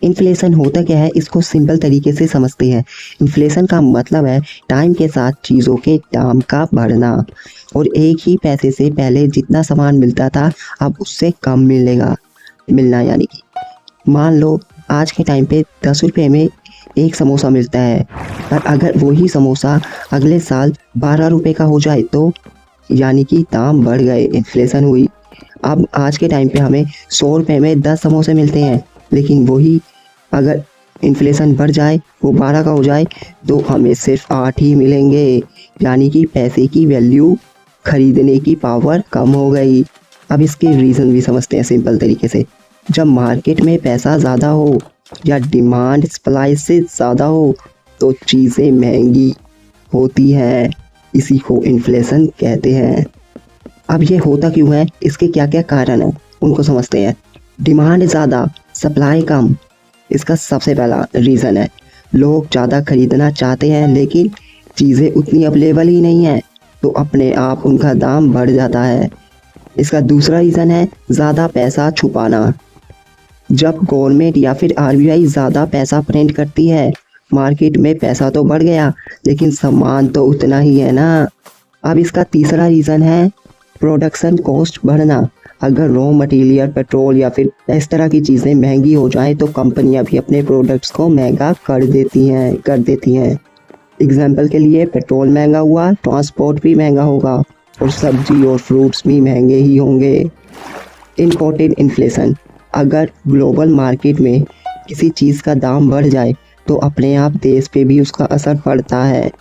Inflation होता क्या है, इसको सिंपल तरीके से समझते हैं। इन्फ्लेशन का मतलब है टाइम के साथ चीज़ों के दाम का बढ़ना, और एक ही पैसे से पहले जितना सामान मिलता था अब उससे कम मिलना। यानी कि मान लो आज के टाइम पे 10 रुपये में एक समोसा मिलता है, पर अगर वही समोसा अगले साल 12 रुपये का हो जाए तो यानी कि दाम बढ़ गए, इन्फ्लेशन हुई। अब आज के टाइम पे हमें 100 रुपये में 10 समोसे मिलते हैं, लेकिन वही अगर इन्फ्लेशन बढ़ जाए, वो 12 का हो जाए, तो हमें सिर्फ 8 ही मिलेंगे। यानी कि पैसे की वैल्यू, खरीदने की पावर कम हो गई। अब इसके रीज़न भी समझते हैं सिंपल तरीके से। जब मार्केट में पैसा ज़्यादा हो या डिमांड सप्लाई से ज़्यादा हो तो चीज़ें महंगी होती हैं, इसी को इन्फ्लेशन कहते हैं। अब ये होता क्यों है, इसके क्या क्या कारण हैं उनको समझते हैं। डिमांड ज़्यादा, सप्लाई कम, इसका सबसे पहला रीज़न है। लोग ज़्यादा खरीदना चाहते हैं लेकिन चीज़ें उतनी अवेलेबल ही नहीं है, तो अपने आप उनका दाम बढ़ जाता है। इसका दूसरा रीज़न है ज़्यादा पैसा छुपाना। जब गवर्नमेंट या फिर आरबीआई ज़्यादा पैसा प्रिंट करती है, मार्केट में पैसा तो बढ़ गया लेकिन सामान तो उतना ही है ना। अब इसका तीसरा रीज़न है प्रोडक्शन कॉस्ट बढ़ना। अगर रॉ मटेरियल, पेट्रोल या फिर इस तरह की चीज़ें महंगी हो जाएं तो कंपनियां भी अपने प्रोडक्ट्स को महंगा कर देती हैं। एग्जाम्पल के लिए पेट्रोल महंगा हुआ, ट्रांसपोर्ट भी महंगा होगा, और सब्जी और फ्रूट्स भी महंगे ही होंगे। इम्पोर्टेड इन्फ्लेशन, अगर ग्लोबल मार्केट में किसी चीज़ का दाम बढ़ जाए तो अपने आप देश पे भी उसका असर पड़ता है,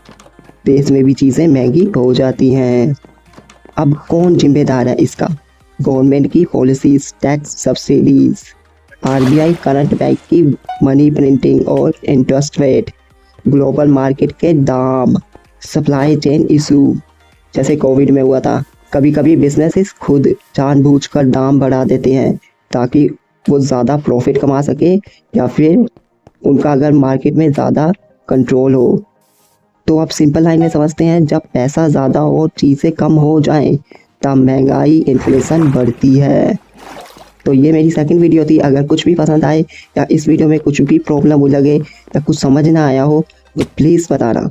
देश में भी चीज़ें महंगी हो जाती हैं। अब कौन जिम्मेदार है इसका? गवर्नमेंट की policies, tax, subsidies, RBI current bank की मनी प्रिंटिंग और इंटरेस्ट रेट, ग्लोबल मार्केट के दाम, सप्लाई चेन इशू जैसे कोविड में हुआ था। कभी कभी बिजनेसेस खुद जानबूझकर दाम बढ़ा देते हैं ताकि वो ज़्यादा प्रॉफिट कमा सके, या फिर उनका अगर मार्केट में ज़्यादा कंट्रोल हो। तो आप सिंपल लाइन में समझते हैं, जब पैसा ज़्यादा और चीज़ें कम हो जाएं तब महंगाई, इन्फ्लेशन बढ़ती है। तो ये मेरी सेकंड वीडियो थी। अगर कुछ भी पसंद आए या इस वीडियो में कुछ भी प्रॉब्लम लगे या कुछ समझ ना आया हो तो प्लीज़ बताना।